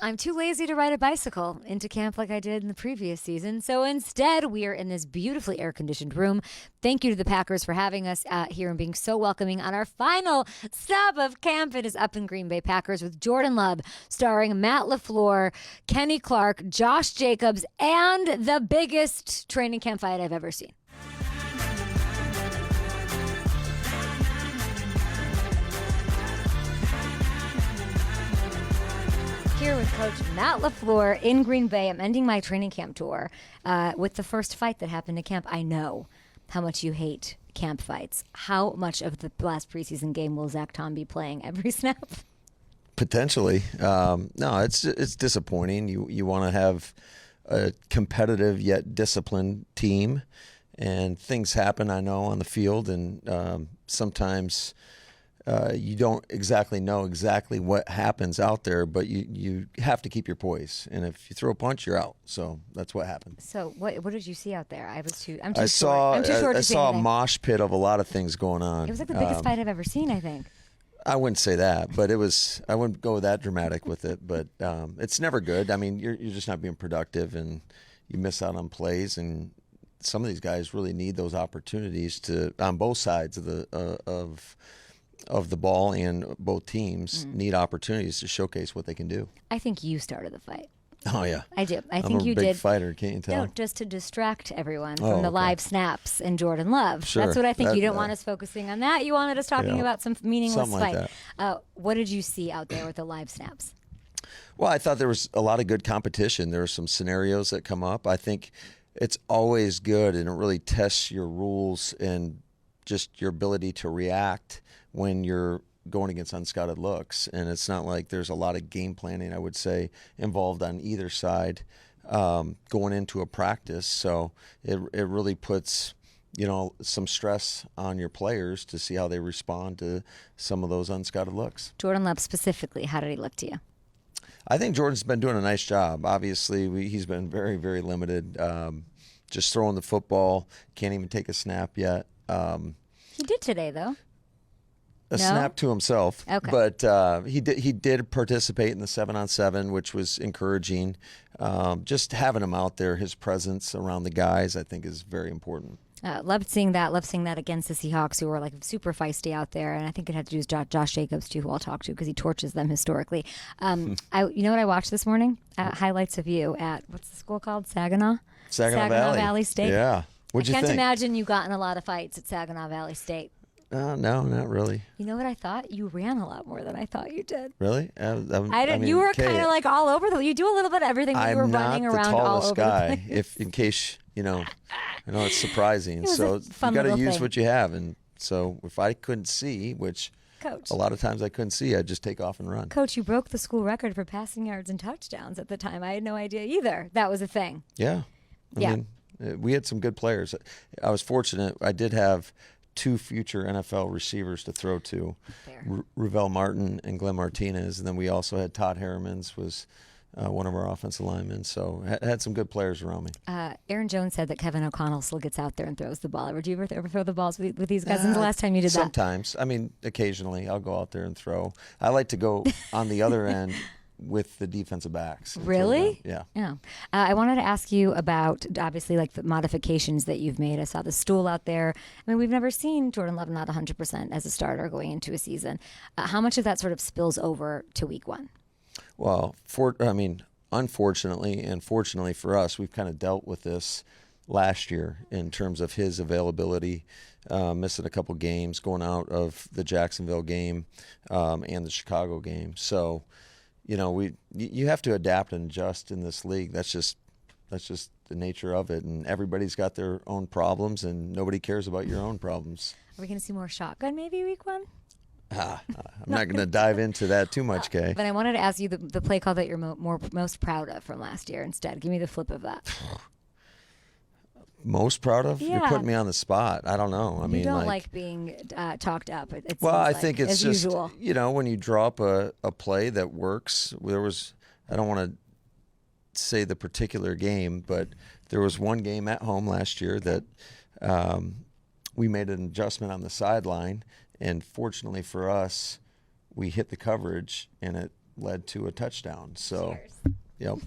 I'm too lazy to ride a bicycle into camp like I did in the previous season. So instead, we are in this beautifully air-conditioned room. Thank you to the Packers for having us here and being so welcoming on our final stop of camp. It is Up in Green Bay Packers with Jordan Love, starring Matt LaFleur, Kenny Clark, Josh Jacobs, and the biggest training camp fight I've ever seen. Here with Coach Matt LaFleur in Green Bay. I'm ending my training camp tour with the first fight that happened at camp. I know how much you hate camp fights. How much of the last preseason game will Zach Tom be playing every snap? Potentially. No, it's disappointing. You want to have a competitive yet disciplined team, and things happen, I know, on the field, and sometimes you don't exactly know exactly what happens out there, but you have to keep your poise. And if you throw a punch, you're out. So that's what happened. So what did you see out there? I'm too I short. I saw a mosh pit of a lot of things going on. It was like the biggest fight I've ever seen, I think. I wouldn't say that, but I wouldn't go that dramatic with it. But it's never good. I mean, you're just not being productive, and you miss out on plays. And some of these guys really need those opportunities on both sides of the ball, and both teams need opportunities to showcase what they can do. I think you started the fight. Oh, yeah. I do. I'm think you a big did. Fighter, can't you tell? No, just to distract everyone from the live snaps and Jordan Love. Sure. That's what I think. You didn't want us focusing on that. You wanted us talking about some meaningless Something fight. Like what did you see out there with the live snaps? Well, I thought there was a lot of good competition. There were some scenarios that come up. I think it's always good, and it really tests your rules and just your ability to react when you're going against unscouted looks. And it's not like there's a lot of game planning, I would say, involved on either side going into a practice. So it really puts some stress on your players to see how they respond to some of those unscouted looks. Jordan Love specifically, how did he look to you? I think Jordan's been doing a nice job. Obviously, he's been very, very limited. Just throwing the football, can't even take a snap yet. He did today, though. Snap to himself. Okay. But he did participate in the 7-on-7, which was encouraging. Just having him out there, his presence around the guys, I think is very important. Loved seeing that against the Seahawks, who were like super feisty out there. And I think it had to do with Josh Jacobs, too, who I'll talk to because he torches them historically. You know what I watched this morning? Highlights of you at, what's the school called? Saginaw Valley State. Yeah. What'd you think? I can't imagine you got in a lot of fights at Saginaw Valley State. No, not really. You know what I thought? You ran a lot more than I thought you did. Really? I didn't. You were kind of like all over you do a little bit of everything. But you were running around all over guy, the place. in case I know it's surprising. So you got to use what you have. And so if I couldn't see, which Coach, a lot of times I couldn't see, I'd just take off and run. Coach, you broke the school record for passing yards and touchdowns at the time. I had no idea either. That was a thing. Yeah. I mean, we had some good players. I was fortunate. I did have 2 future NFL receivers to throw to, Ruvell Martin and Glenn Martinez. And then we also had Todd Harrimans was one of our offensive linemen. So had some good players around me. Aaron Jones said that Kevin O'Connell still gets out there and throws the ball. Did you ever throw the balls with these guys? When's the last time you did that? Sometimes. I mean, occasionally I'll go out there and throw. I like to go on the other end with the defensive backs. Really? Yeah. I wanted to ask you about, obviously, like the modifications that you've made. I saw the stool out there. I mean, we've never seen Jordan Love not 100% as a starter going into a season. How much of that sort of spills over to week 1? Well, unfortunately and fortunately for us, we've kind of dealt with this last year in terms of his availability, missing a couple games, going out of the Jacksonville game and the Chicago game. So, you have to adapt and adjust in this league. That's just the nature of it. And everybody's got their own problems, and nobody cares about your own problems. Are we going to see more shotgun maybe week 1? I'm not going to dive into that too much, Kay. But I wanted to ask you the play call that you're most proud of from last year instead. Give me the flip of that. Most proud of? Yeah. You're putting me on the spot. I don't know. You don't like being talked up. I think it's just, usual. When you draw up a play that works, I don't want to say the particular game, but there was one game at home last year that we made an adjustment on the sideline, and fortunately for us, we hit the coverage, and it led to a touchdown. So, yep.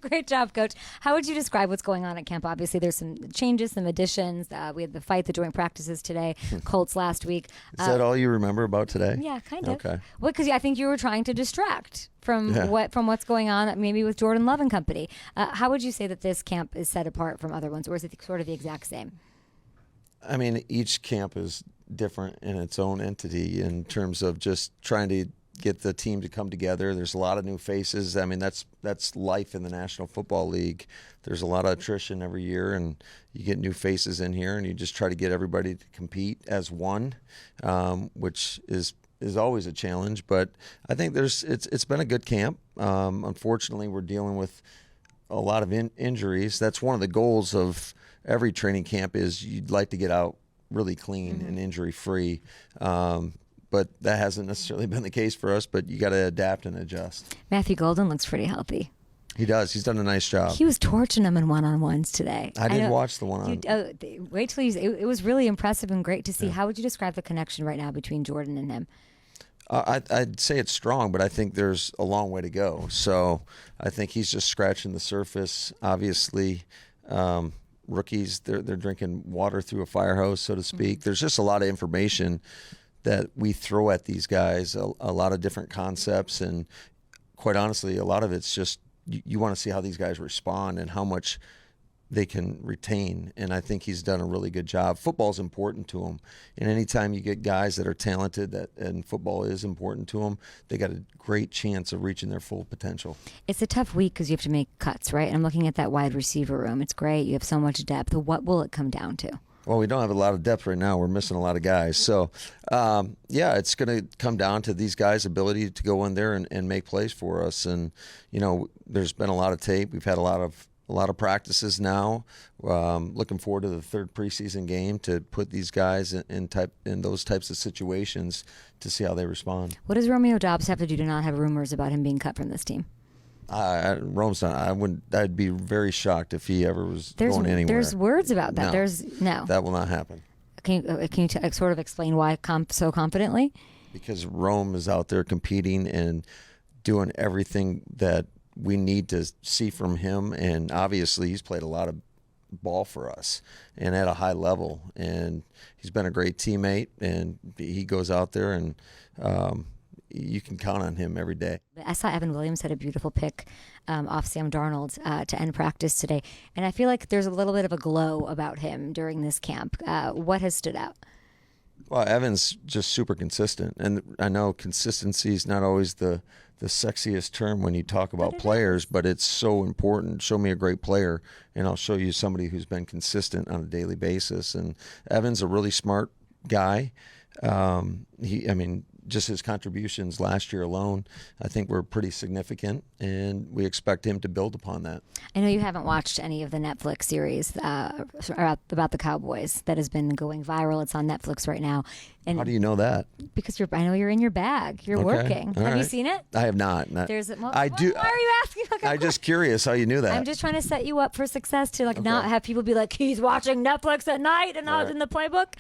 Great job, Coach. How would you describe what's going on at camp? Obviously, there's some changes, some additions. We had the joint practices today, Colts last week. Is that all you remember about today? Yeah, kind of. Okay. Well, because I think you were trying to distract from what's going on, maybe with Jordan Love and company. How would you say that this camp is set apart from other ones, or is it sort of the exact same? I mean, each camp is different in its own entity in terms of just trying to get the team to come together. There's a lot of new faces. I mean, that's life in the National Football League. There's a lot of attrition every year, and you get new faces in here, and you just try to get everybody to compete as one, which is always a challenge. But I think it's been a good camp. Unfortunately, we're dealing with a lot of injuries. That's one of the goals of every training camp is you'd like to get out really clean and injury-free. But that hasn't necessarily been the case for us, but you got to adapt and adjust. Matthew Golden looks pretty healthy. He does. He's done a nice job. He was torching them in one-on-ones today. I didn't watch the one-on. Wait till it was really impressive and great to see. Yeah. How would you describe the connection right now between Jordan and him? I'd say it's strong, but I think there's a long way to go. So I think he's just scratching the surface. Obviously, rookies, they're drinking water through a fire hose, so to speak. There's just a lot of information that we throw at these guys, a lot of different concepts, and quite honestly, a lot of it's just you want to see how these guys respond and how much they can retain, and I think he's done a really good job. Football's important to him, and anytime you get guys that are talented, and football is important to them, they got a great chance of reaching their full potential. It's a tough week because you have to make cuts, right? And I'm looking at that wide receiver room. It's great. You have so much depth. What will it come down to? Well, we don't have a lot of depth right now. We're missing a lot of guys. So, it's going to come down to these guys' ability to go in there and make plays for us. And, there's been a lot of tape. We've had a lot of practices now. Looking forward to the third preseason game to put these guys in those types of situations to see how they respond. What does Romeo Doubs have to do to not have rumors about him being cut from this team? Rome's not. I'd be very shocked if he ever was going anywhere. There's words about that. No, that will not happen. Can you sort of explain why so confidently? Because Rome is out there competing and doing everything that we need to see from him, and obviously he's played a lot of ball for us and at a high level, and he's been a great teammate, and he goes out there and you can count on him every day. I saw Evan Williams had a beautiful pick off Sam Darnold to end practice today, and I feel like there's a little bit of a glow about him during this camp. What has stood out? Well, Evan's just super consistent, and I know consistency is not always the sexiest term when you talk about players, but it's so important. Show me a great player, and I'll show you somebody who's been consistent on a daily basis. And Evan's a really smart guy. Just his contributions last year alone, I think were pretty significant, and we expect him to build upon that. I know you haven't watched any of the Netflix series about the Cowboys that has been going viral. It's on Netflix right now. And how do you know that? Because I know you're in your bag. You're working. Have you seen it? I have not. I do. Why are you asking? I'm just curious how you knew that. I'm just trying to set you up for success to not have people be like, he's watching Netflix at night and not in the playbook.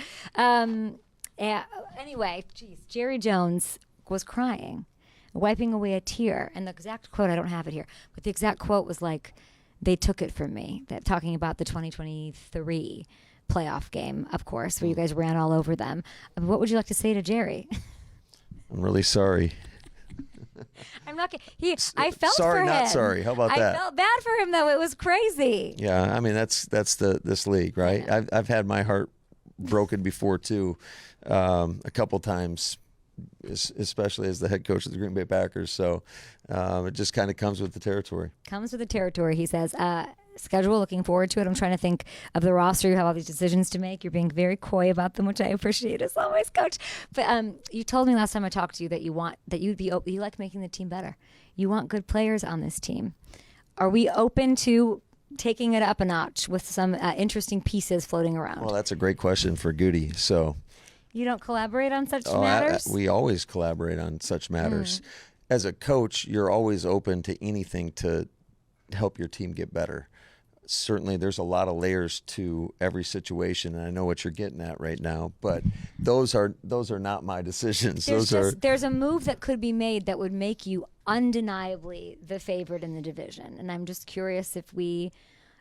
Anyway, Jerry Jones was crying, wiping away a tear. And the exact quote, I don't have it here, but the exact quote was like, they took it from me. That talking about the 2023 playoff game, of course, where you guys ran all over them. What would you like to say to Jerry? I'm really sorry. I'm not kidding. I felt sorry, for him. not sorry. How about that? I felt bad for him, though. It was crazy. Yeah, I mean, that's this league, right? Yeah. I've had my heart broken before, too. A couple times, especially as the head coach of the Green Bay Packers. So it just kind of comes with the territory. Comes with the territory, he says. Schedule, looking forward to it. I'm trying to think of the roster. You have all these decisions to make. You're being very coy about them, which I appreciate as always, Coach. But you told me last time I talked to you that you like making the team better. You want good players on this team. Are we open to taking it up a notch with some interesting pieces floating around? Well, that's a great question for Goody. So. You don't collaborate on such matters? We always collaborate on such matters. As a coach, you're always open to anything to help your team get better. certainly there's a lot of layers to every situation, and I know what you're getting at right now, but those are not my decisions. There's a move that could be made that would make you undeniably the favorite in the division, and I'm just curious if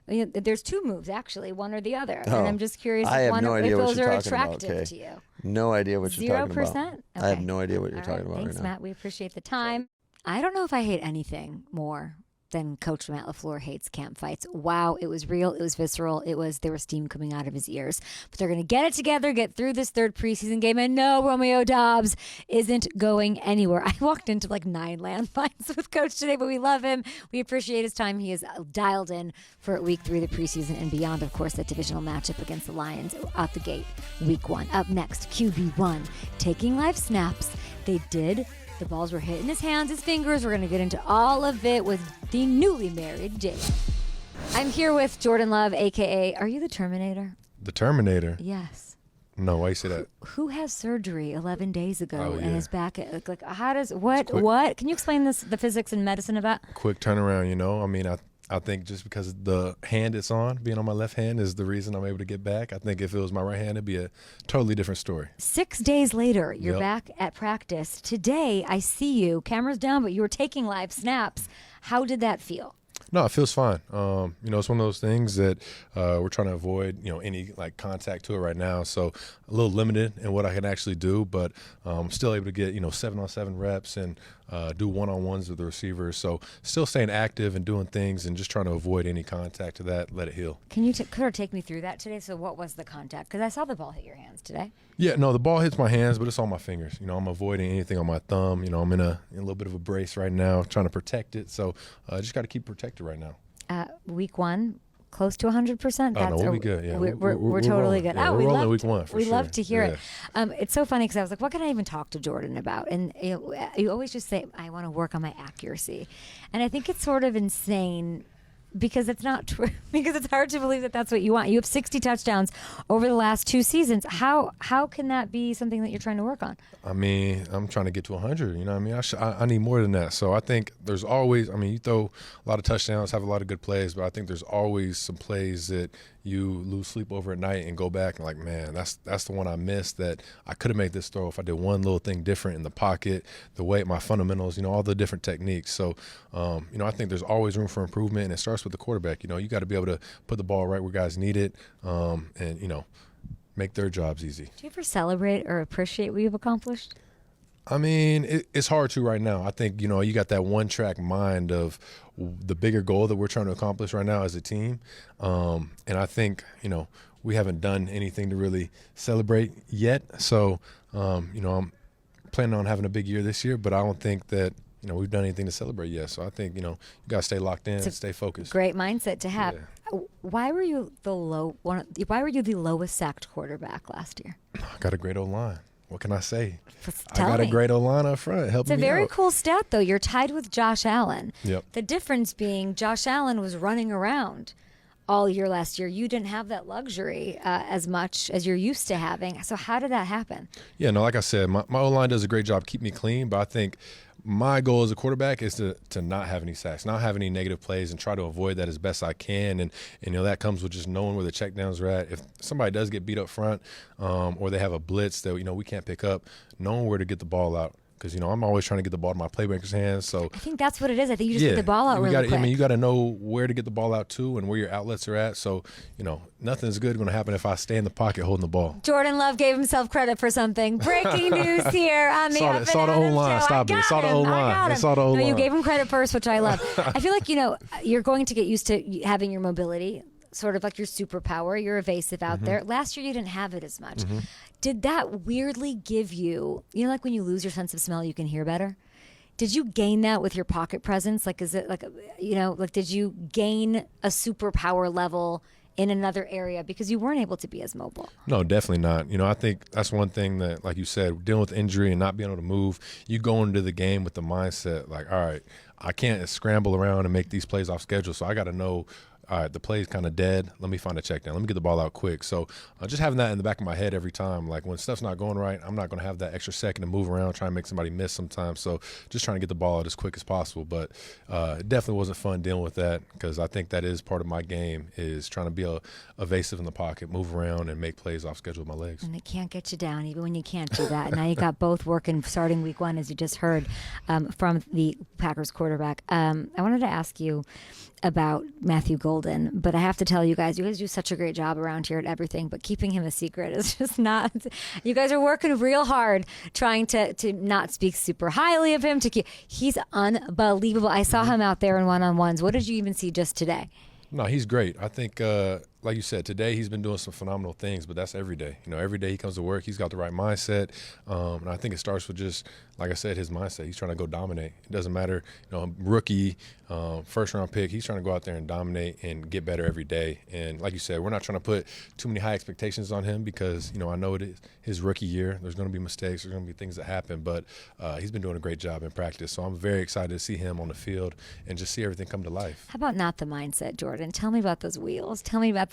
there's two moves actually, one or the other, and I'm just curious if those are attractive to you. No idea what you're talking about. 0%? Okay. I have no idea what you're talking about Thanks, right now. Matt. We appreciate the time. I don't know if I hate anything more than Coach Matt LaFleur hates camp fights. Wow, it was real. It was visceral. There was steam coming out of his ears. But they're going to get it together, get through this third preseason game, and no, Romeo Dobbs isn't going anywhere. I walked into like 9 landmines with Coach today, but we love him. We appreciate his time. He is dialed in for week 3 of the preseason and beyond, of course, that divisional matchup against the Lions out the gate, week 1. Up next, QB1, taking live snaps. They did. The balls were hitting his hands, his fingers. We're going to get into all of it with the newly married Jalen. I'm here with Jordan Love, a.k.a. Are you the Terminator? The Terminator? Yes. No, why you say that? Who had surgery 11 days ago yeah. and is back at, like how does, what? Can you explain the physics and medicine of that? Quick turnaround, I mean, I think just because the hand it's on, being on my left hand, is the reason I'm able to get back. I think if it was my right hand, it'd be a totally different story. 6 days later, you're back at practice. Today, I see you, cameras down, but you were taking live snaps. How did that feel? No, it feels fine. It's one of those things that we're trying to avoid, any like contact to it right now. So a little limited in what I can actually do, but I'm still able to get, 7-on-7 reps and do one-on-ones with the receivers. So still staying active and doing things and just trying to avoid any contact to that, let it heal. Can you take me through that today? So what was the contact? Because I saw the ball hit your hands today. Yeah, no, the ball hits my hands, but it's on my fingers. I'm avoiding anything on my thumb. I'm in a little bit of a brace right now, trying to protect it. So I just got to keep protected right now. Week 1, close to 100%. Oh, no, we'll be good. Yeah, we're totally good. Yeah, we're rolling week 1 for sure. We love to hear it. It's so funny because I was like, what can I even talk to Jordan about? And you always just say, I want to work on my accuracy. And I think it's sort of insane because it's not true, because it's hard to believe that that's what you want. You have 60 touchdowns over the last 2 seasons. How can that be something that you're trying to work on? I mean, I'm trying to get to 100. You know what I mean? I need more than that. So I think there's always, you throw a lot of touchdowns, have a lot of good plays, but I think there's always some plays that you lose sleep over at night and go back and like, man, that's the one I missed that I could have made this throw if I did one little thing different in the pocket, the way my fundamentals, all the different techniques. So, I think there's always room for improvement, and it starts with the quarterback. You got to be able to put the ball right where guys need it, and make their jobs easy. Do you ever celebrate or appreciate what you've accomplished? I mean, it's hard to right now. I think, you got that one-track mind of the bigger goal that we're trying to accomplish right now as a team. And I think, we haven't done anything to really celebrate yet. So, I'm planning on having a big year this year, but I don't think that, we've done anything to celebrate yet. So I think, you got to stay locked in and stay focused. Great mindset to have. Yeah. Why were you the lowest sacked quarterback last year? I got a great O-line. What can I say? I Tell got me. a great O-line up front. It's a very cool stat, though. You're tied with Josh Allen. Yep. The difference being Josh Allen was running around all year last year. You didn't have that luxury as much as you're used to having. So how did that happen? Yeah, no, like I said, my O-line does a great job keeping me clean, but I think my goal as a quarterback is to not have any sacks, not have any negative plays, and try to avoid that as best I can. And that comes with just knowing where the checkdowns are at. If somebody does get beat up front or they have a blitz that we can't pick up, knowing where to get the ball out. Because, I'm always trying to get the ball to my playmaker's hands. So I think that's what it is. I think you just get the ball out really quick. You got to know where to get the ball out to and where your outlets are at. So, nothing's good going to happen if I stay in the pocket holding the ball. Jordan Love gave himself credit for something. Breaking news here on the Saw the O-line. Stop it. Saw the O-line. Saw the O-line. No, you gave him credit first, which I love. I feel like, you're going to get used to having your mobility, sort of like your superpower. You're evasive out there. Last year, you didn't have it as much. Did that weirdly give you, like when you lose your sense of smell, you can hear better? Did you gain that with your pocket presence? Like, is it like, did you gain a superpower level in another area because you weren't able to be as mobile? No, definitely not. I think that's one thing that, like you said, dealing with injury and not being able to move, you go into the game with the mindset like, all right, I can't scramble around and make these plays off schedule, so I got to know all right, the play's kind of dead. Let me find a check down. Let me get the ball out quick. So just having that in the back of my head every time, like when stuff's not going right, I'm not going to have that extra second to move around, try and make somebody miss sometimes. So just trying to get the ball out as quick as possible. But it definitely wasn't fun dealing with that, because I think that is part of my game, is trying to be evasive in the pocket, move around, and make plays off schedule with my legs. And it can't get you down even when you can't do that. Now you got both working starting week 1, as you just heard from the Packers quarterback. I wanted to ask you about Matthew Golden, but I have to tell you guys do such a great job around here at everything, but keeping him a secret is just not. You guys are working real hard trying to not speak super highly of him. He's unbelievable. I saw him out there in one-on-ones. What did you even see just today? No, he's great. I think, like you said, today he's been doing some phenomenal things, but that's every day. Every day he comes to work, he's got the right mindset. And I think it starts with just, like I said, his mindset. He's trying to go dominate. It doesn't matter, rookie, first-round pick. He's trying to go out there and dominate and get better every day. And like you said, we're not trying to put too many high expectations on him, because, I know it is his rookie year. There's going to be mistakes. There's going to be things that happen. But he's been doing a great job in practice. So I'm very excited to see him on the field and just see everything come to life. How about not the mindset, Jordan? Tell me about those wheels. Tell me about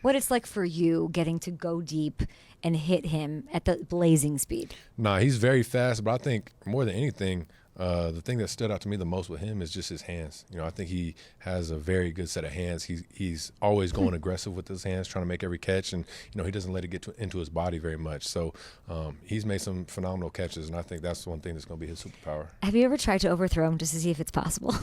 what it's like for you getting to go deep and hit him at the blazing speed. Nah, he's very fast, but I think more than anything, the thing that stood out to me the most with him is just his hands. I think he has a very good set of hands. He's always going aggressive with his hands, trying to make every catch, and he doesn't let it get into his body very much. So he's made some phenomenal catches, and I think that's one thing that's going to be his superpower. Have you ever tried to overthrow him just to see if it's possible?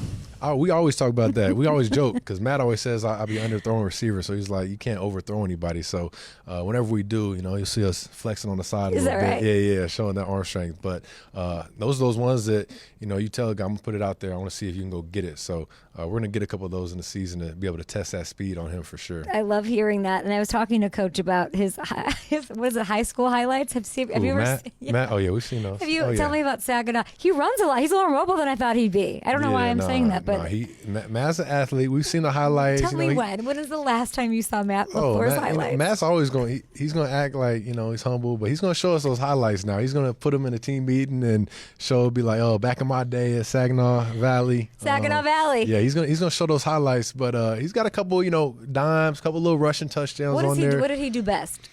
We always talk about that. We always joke, because Matt always says I be underthrowing receivers, so he's like, you can't overthrow anybody. So whenever we do, you'll see us flexing on the side a little bit. Right? Yeah, showing that arm strength. But those are those ones that you tell a guy, I'm gonna put it out there. I want to see if you can go get it. So we're gonna get a couple of those in the season to be able to test that speed on him for sure. I love hearing that. And I was talking to Coach about his what is it, high school highlights? Have you ever Matt? seen? Yeah. Matt? Oh yeah, we've seen those. Tell me about Saginaw. He runs a lot. He's a little more mobile than I thought he'd be. I don't know why I'm saying that, but Matt's an athlete. We've seen the highlights. Tell me when. When is the last time you saw Matt LaFleur's highlights? Matt's always going. He's going to act like he's humble, but he's going to show us those highlights now. He's going to put them in a team meeting and be like, oh, back in my day at Saginaw Valley. Valley. Yeah, he's going to show those highlights, but he's got a couple dimes, couple little rushing touchdowns on there. What did he do best?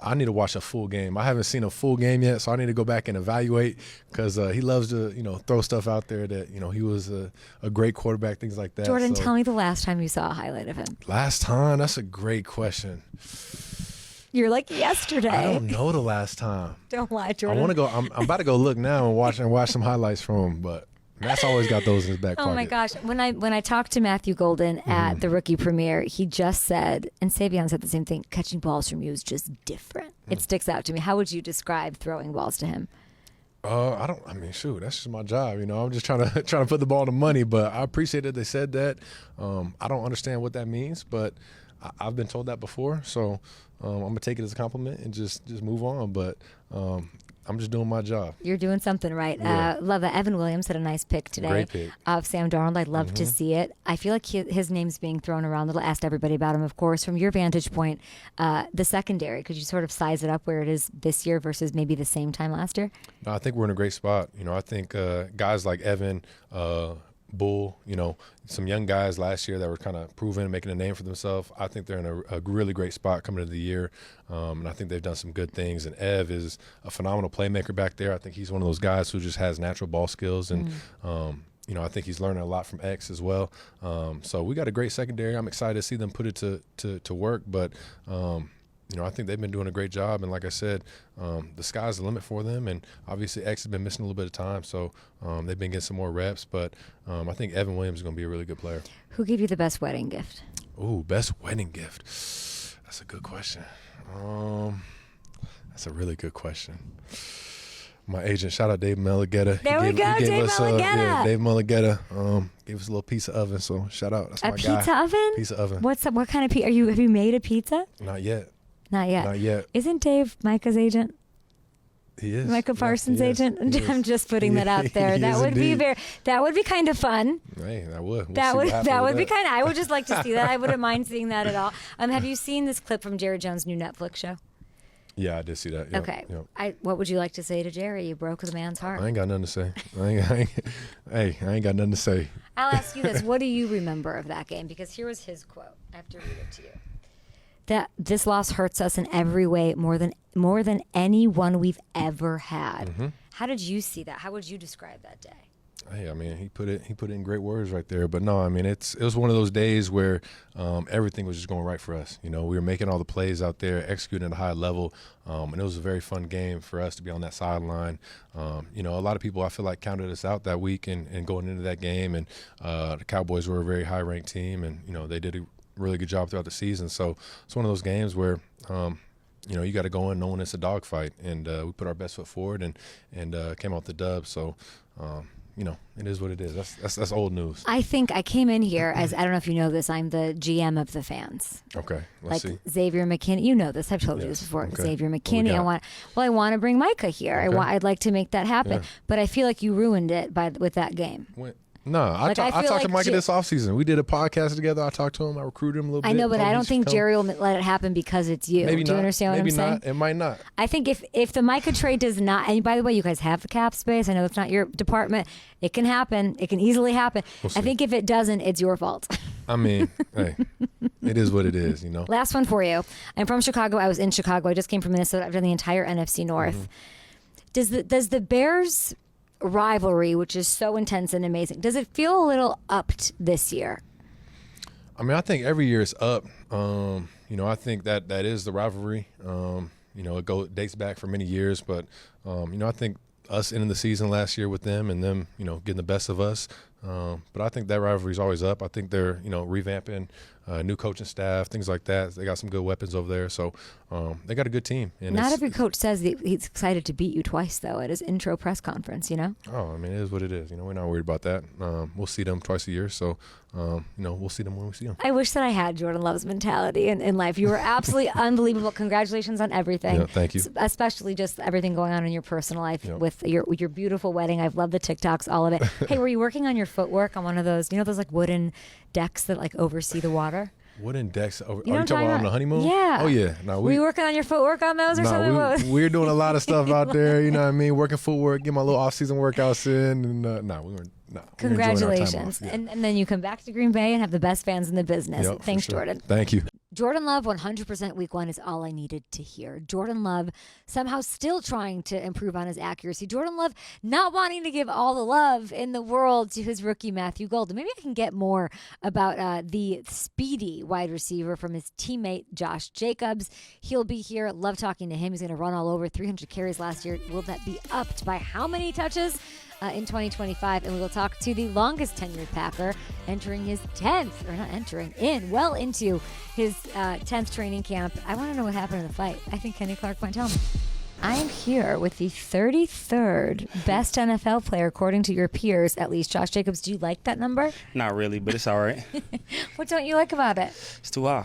I need to watch a full game. I haven't seen a full game yet, so I need to go back and evaluate, because he loves to, throw stuff out there that, he was a great quarterback, things like that. Jordan, tell me the last time you saw a highlight of him. Last time? That's a great question. You're like yesterday. I don't know the last time. Don't lie, Jordan. I want to go. I'm about to go look now and watch some highlights from him, but Matt's always got those in his back pocket. Oh my gosh! When I talked to Matthew Golden at the rookie premiere, he just said, and Savion said the same thing: catching balls from you is just different. It sticks out to me. How would you describe throwing balls to him? Shoot, that's just my job. I'm just trying to put the ball in the money. But I appreciate that they said that. I don't understand what that means, but I've been told that before, so I'm gonna take it as a compliment and just move on. But I'm just doing my job. You're doing something right. Yeah. Love that. Evan Williams had a nice pick today. Great pick. Of Sam Darnold. I'd love to see it. I feel like his name's being thrown around. I asked everybody about him, of course. From your vantage point, the secondary, could you sort of size it up where it is this year versus maybe the same time last year? No, I think we're in a great spot. I think guys like Evan, Bull, some young guys last year that were kind of proven, making a name for themselves. I think they're in a really great spot coming into the year, and I think they've done some good things. And Ev is a phenomenal playmaker back there. I think he's one of those guys who just has natural ball skills, and I think he's learning a lot from X as well. So we got a great secondary. I'm excited to see them put it to work, but I think they've been doing a great job. And like I said, the sky's the limit for them. And obviously X has been missing a little bit of time, so they've been getting some more reps. But I think Evan Williams is going to be a really good player. Who gave you the best wedding gift? Ooh, best wedding gift. That's a good question. That's a really good question. My agent, shout out Dave Mulligetta. There we go, Dave Mulligetta. Dave Mulligetta gave us a little pizza oven, so shout out. That's my guy. A pizza oven? Pizza oven. What kind of pizza? Have you made a pizza? Not yet. Not yet. Not yet. Isn't Dave Micah's agent? He is. Micah Parsons' agent. I'm just putting that out there. That would be kind of fun. Hey, that would. That would be kind of. I would just like to see that. I wouldn't mind seeing that at all. Have you seen this clip from Jerry Jones' new Netflix show? Yeah, I did see that. Yep, Okay. Yep. What would you like to say to Jerry? You broke the man's heart. I ain't got nothing to say. I ain't got nothing to say. I'll ask you this. What do you remember of that game? Because here was his quote. I have to read it to you. That this loss hurts us in every way more than any one we've ever had. Mm-hmm. How did you see that? How would you describe that day? Hey, I mean, he put it in great words right there. But no, I mean, it was one of those days where everything was just going right for us. You know, we were making all the plays out there, executing at a high level, and it was a very fun game for us to be on that sideline. You know, a lot of people I feel like counted us out that week and going into that game, and the Cowboys were a very high-ranked team, and you know they did a really good job throughout the season. So it's one of those games where you know, you got to go in knowing it's a dogfight, and we put our best foot forward and came out the dub. So. You know, it is what it is. That's old news. I think I came in here as, I don't know if you know this, I'm the GM of the fans. Okay, let's see. Xavier McKinney, you know this. I've told you this before. Okay. Xavier McKinney. I want to bring Micah here. Okay. I'd like to make that happen. Yeah. But I feel like you ruined it with that game. No, I talked to Micah this offseason. We did a podcast together. I talked to him. I recruited him a little bit. I know, but I don't think Jerry will let it happen because it's you. Maybe Do you understand what I'm saying? Maybe not. It might not. I think if the Micah trade does not, and by the way, you guys have the cap space. I know it's not your department. It can happen. It can easily happen. I think if it doesn't, it's your fault. I mean, hey, it is what it is, you know. Last one for you. I'm from Chicago. I was in Chicago. I just came from Minnesota. I've done the entire NFC North. Mm-hmm. Does the Bears rivalry, which is so intense and amazing, does it feel a little upped this year? I mean, I think every year it's up. You know, I think that is the rivalry. You know, it dates back for many years, but you know, I think us ending the season last year with them and them, you know, getting the best of us. But I think that rivalry is always up. I think they're, you know, revamping, new coaching staff, things like that. They got some good weapons over there, so they got a good team. And not every coach says that he's excited to beat you twice, though, at his intro press conference. You know. Oh, I mean, it is what it is. You know, we're not worried about that. We'll see them twice a year, so you know, we'll see them when we see them. I wish that I had Jordan Love's mentality in life. You were absolutely unbelievable. Congratulations on everything. Yeah, thank you. Especially just everything going on in your personal life with your beautiful wedding. I've loved the TikToks, all of it. Hey, were you working on your footwork on one of those, you know, those like wooden decks that like oversee the water? Wooden decks? Are you talking talking about on the honeymoon? Yeah. Oh, yeah. No, were you working on your footwork on those or something? We're doing a lot of stuff out there, you know what I mean? Working footwork, get my little off-season workouts in, and we weren't. No, congratulations. Yeah. And then you come back to Green Bay and have the best fans in the business. Yep, Thanks, sure. Jordan. Thank you. Jordan Love, 100% week one is all I needed to hear. Jordan Love somehow still trying to improve on his accuracy. Jordan Love not wanting to give all the love in the world to his rookie Matthew Golden. Maybe I can get more about the speedy wide receiver from his teammate Josh Jacobs. He'll be here. Love talking to him. He's going to run all over 300 carries last year. Will that be upped by how many touches? In 2025, and we will talk to the longest tenured Packer entering his 10th, or not entering, well into his 10th training camp. I want to know what happened in the fight. I think Kenny Clark might tell me. I am here with the 33rd best NFL player, according to your peers, at least. Josh Jacobs, do you like that number? Not really, but it's all right. What don't you like about it? It's too high.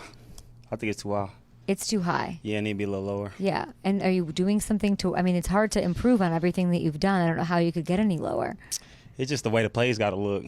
I think it's too high. It's too high. Yeah, it need to be a little lower. Yeah. And are you doing something I mean, it's hard to improve on everything that you've done. I don't know how you could get any lower. It's just the way the plays got to look.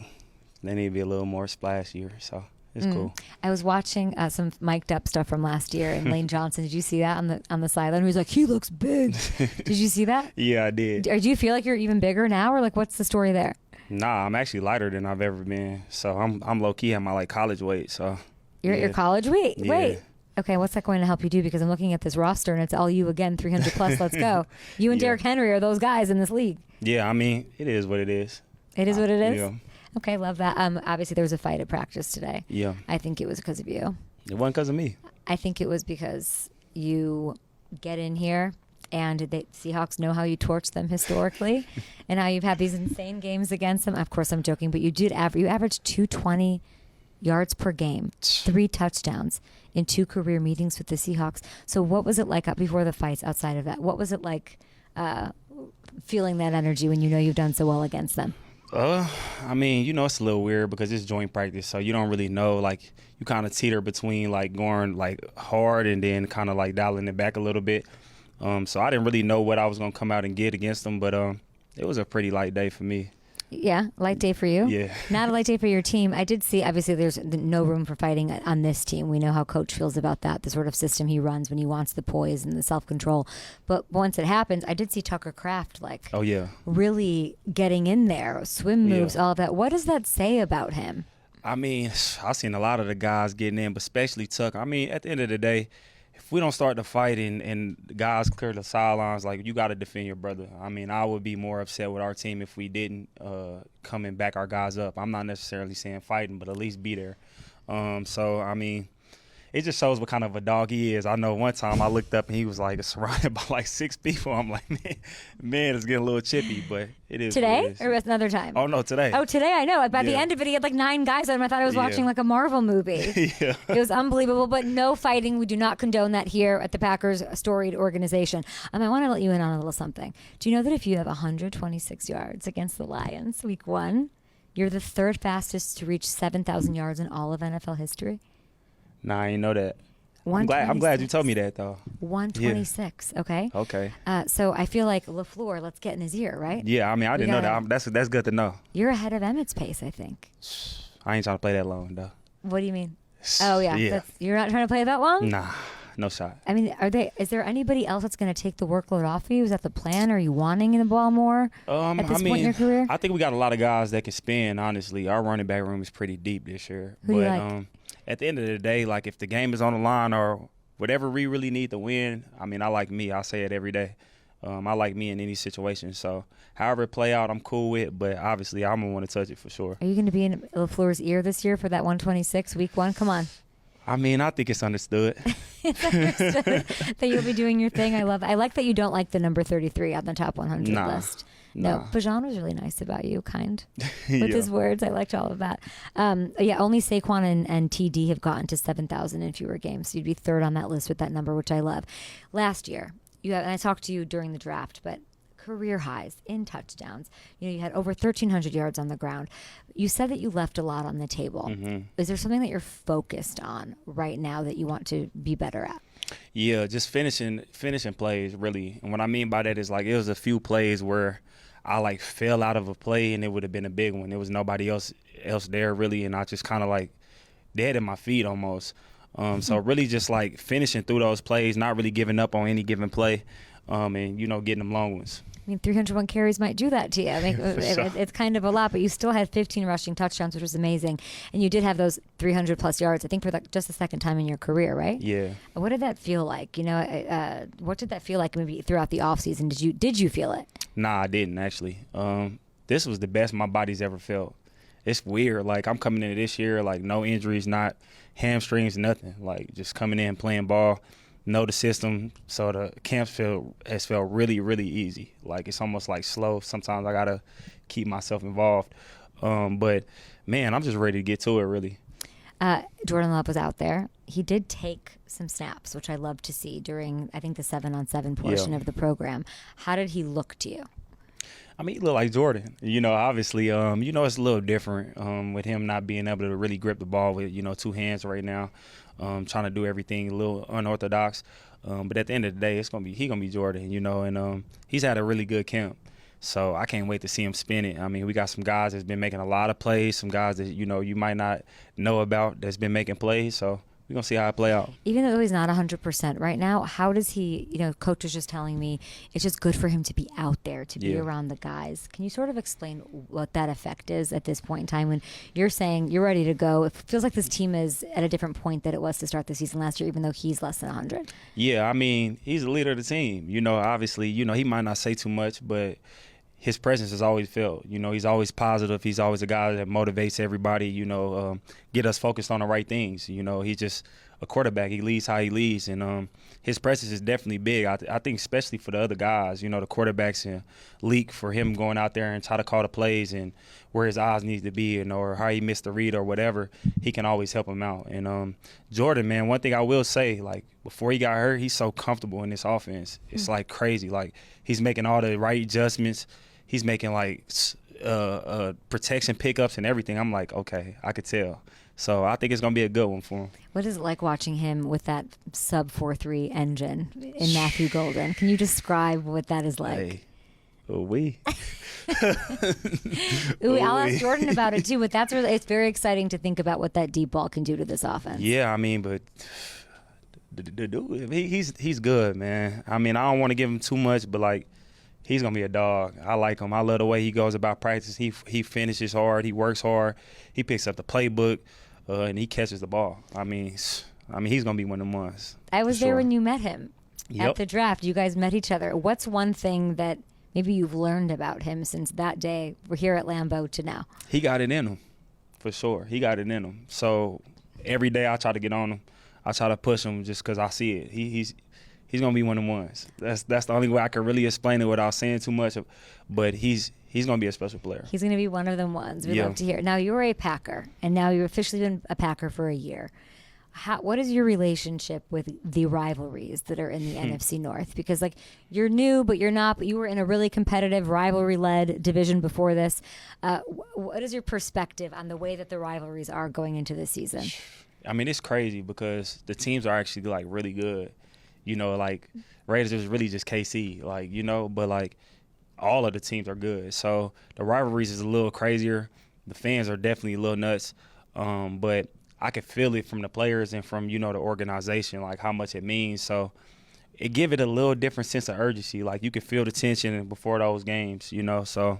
They need to be a little more splashier, so it's cool. I was watching some mic'd up stuff from last year, and Lane Johnson, did you see that on the sideline? He was like, he looks big. Did you see that? Yeah, I did. Do you feel like you're even bigger now, or like what's the story there? Nah, I'm actually lighter than I've ever been. So I'm low-key at my like college weight. So You're at your college weight? Yeah. Wait. Okay, what's that going to help you do? Because I'm looking at this roster, and it's all you again, 300 plus. Let's go. You and Derrick Henry are those guys in this league. Yeah, I mean, it is what it is. It is what it is? Yeah. Okay, love that. Obviously, there was a fight at practice today. Yeah. I think it was because of you. It wasn't because of me. I think it was because you get in here, and the Seahawks know how you torch them historically, and how you've had these insane games against them. Of course, I'm joking, but you averaged 220 yards per game, 3 touchdowns in 2 career meetings with the Seahawks. So what was it like before the fights outside of that? What was it like feeling that energy when you know you've done so well against them? I mean, you know, it's a little weird because it's joint practice, so you don't really know. Like, you kind of teeter between, like, going, like, hard and then kind of, like, dialing it back a little bit. So I didn't really know what I was going to come out and get against them, but it was a pretty light day for me. Yeah, light day for you. Yeah. Not a light day for your team. I did see, obviously, there's no room for fighting on this team. We know how coach feels about that, the sort of system he runs when he wants the poise and the self-control. But once it happens, I did see Tucker Kraft, Oh, yeah. really getting in there, swim moves, all of that. What does that say about him? I mean, I've seen a lot of the guys getting in, but especially Tucker. I mean, at the end of the day, if we don't start the fight and the guys clear the sidelines, like, you got to defend your brother. I mean, I would be more upset with our team if we didn't come and back our guys up. I'm not necessarily saying fighting, but at least be there. So, I mean, it just shows what kind of a dog he is. I know one time I looked up and he was like surrounded by like 6 people. I'm like, man, it's getting a little chippy, but it is. Today or another time? Oh, no, today. Oh, today, I know. By the end of it, he had like 9 guys on him. I thought I was watching like a Marvel movie. Yeah. It was unbelievable, but no fighting. We do not condone that here at the Packers storied organization. I want to let you in on a little something. Do you know that if you have 126 yards against the Lions week 1, you're the 3rd fastest to reach 7,000 yards in all of NFL history? Nah, I didn't know that. I'm glad you told me that, though. 126, okay? Okay. So I feel like LaFleur, let's get in his ear, right? Yeah, I mean, I didn't know that. That's good to know. You're ahead of Emmett's pace, I think. I ain't trying to play that long, though. What do you mean? Oh, yeah. Yeah. You're not trying to play that long? Nah, no shot. I mean, is there anybody else that's going to take the workload off of you? Is that the plan? Are you wanting the ball more at this point in your career? I think we got a lot of guys that can spin, honestly. Our running back room is pretty deep this year. Who do you like? At the end of the day, like, if the game is on the line or whatever we really need to win, I mean, I like me. I say it every day. I like me in any situation. So however it play out, I'm cool with. But obviously, I'm going to want to touch it for sure. Are you going to be in LaFleur's ear this year for that 126 week 1? Come on. I mean, I think it's understood. It's understood that you'll be doing your thing. I love it. I like that you don't like the number 33 on the top 100 list. No, Bajan was really nice about you, kind with his words. I liked all of that. Only Saquon and TD have gotten to 7,000 in fewer games. So you'd be 3rd on that list with that number, which I love. Last year, and I talked to you during the draft, but career highs in touchdowns. You had over 1,300 yards on the ground. You said that you left a lot on the table. Mm-hmm. Is there something that you're focused on right now that you want to be better at? Yeah, just finishing plays, really. And what I mean by that is, like, it was a few plays where I, like, fell out of a play and it would have been a big one. There was nobody else there, really, and I just kind of, like, dead at my feet almost. So really just, like, finishing through those plays, not really giving up on any given play, and, getting them long ones. I mean, 301 carries might do that to you. I mean, Sure. it's kind of a lot, but you still had 15 rushing touchdowns, which was amazing. And you did have those 300-plus yards, I think, for just the 2nd time in your career, right? Yeah. What did that feel like? What did that feel like maybe throughout the offseason? Did you feel it? Nah, I didn't, actually. This was the best my body's ever felt. It's weird. Like, I'm coming into this year, like, no injuries, not hamstrings, nothing. Like, just coming in, playing ball. Know the system, so the camp has felt really, really easy. Like, it's almost like slow. Sometimes I gotta keep myself involved, but man, I'm just ready to get to it. Really. Jordan Love was out there. He did take some snaps, which I love to see during, I think, the 7-on-7 portion of the program. How did he look to you? I mean, he looked like Jordan. Obviously, it's a little different with him not being able to really grip the ball with 2 hands right now. Trying to do everything a little unorthodox, but at the end of the day, he gonna be Jordan, and he's had a really good camp, so I can't wait to see him spin it. I mean, we got some guys that's been making a lot of plays, some guys that you might not know about that's been making plays, so we're going to see how it play out. Even though he's not 100% right now, how does he, coach was just telling me it's just good for him to be out there, to be around the guys. Can you sort of explain what that effect is at this point in time when you're saying you're ready to go? It feels like this team is at a different point than it was to start the season last year, even though he's less than 100. Yeah, I mean, he's the leader of the team. Obviously, he might not say too much, but his presence is always felt. He's always positive. He's always a guy that motivates everybody, get us focused on the right things. He's just a quarterback. He leads how he leads, and his presence is definitely big. I think especially for the other guys, the quarterbacks and leak for him going out there and try to call the plays and where his eyes need to be or how he missed the read or whatever, he can always help him out. And Jordan, man, one thing I will say, like, before he got hurt, he's so comfortable in this offense. It's like crazy. Like, he's making all the right adjustments. He's making, like, protection pickups and everything. I'm like, okay, I could tell. So I think it's going to be a good one for him. What is it like watching him with that sub 4.3 engine in Matthew Golden? Can you describe what that is like? Hey, We. Ooh, I'll ask Jordan about it too, but it's very exciting to think about what that deep ball can do to this offense. Yeah, I mean, but the dude, he's good, man. I mean, I don't want to give him too much, but like, he's gonna be a dog. I like him. I love the way he goes about practice. He finishes hard. He works hard. He picks up the playbook, and he catches the ball. I mean, he's gonna be one of them ones. I was there when you met him at the draft. You guys met each other. What's one thing that maybe you've learned about him since that day we're here at Lambeau to now? He got it in him, for sure. He got it in him. So every day I try to get on him. I try to push him just because I see it. He's gonna be one of the ones. That's the only way I can really explain it without saying too much. But he's gonna be a special player. He's gonna be one of them ones. We'd love to hear. Now you're a Packer, and now you've officially been a Packer for a year. What is your relationship with the rivalries that are in the NFC North? Because like you're new, but you're not. But you were in a really competitive, rivalry-led division before this. What is your perspective on the way that the rivalries are going into this season? I mean, it's crazy because the teams are actually like really good. You know, like Raiders is really just KC, like, you know, but like all of the teams are good. So the rivalries is a little crazier. The fans are definitely a little nuts. But I can feel it from the players and from, you know, the organization, like how much it means. So it give it a little different sense of urgency. Like you can feel the tension before those games, you know. So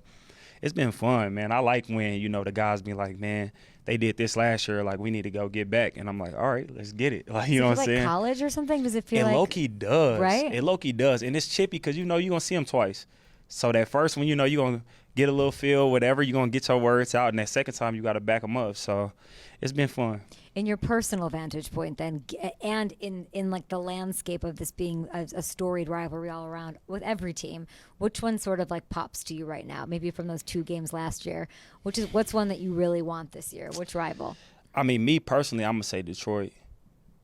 it's been fun, man. I like when, you know, the guys be like, man, they did this last year, like we need to go get back. And I'm like, all right, let's get it. Like, you know what I'm saying? Like college or something? Does it feel like? It low-key does. Right? It low-key does. And it's chippy because, you know, you're going to see them twice. So that first one, you know, you're going to get a little feel, whatever, you're going to get your words out. And that second time, you got to back them up. So it's been fun. In your personal vantage point then, and in like the landscape of this being a storied rivalry all around with every team, which one sort of like pops to you right now? Maybe from those 2 games last year, what's one that you really want this year? Which rival? I mean, me personally, I'm gonna say Detroit,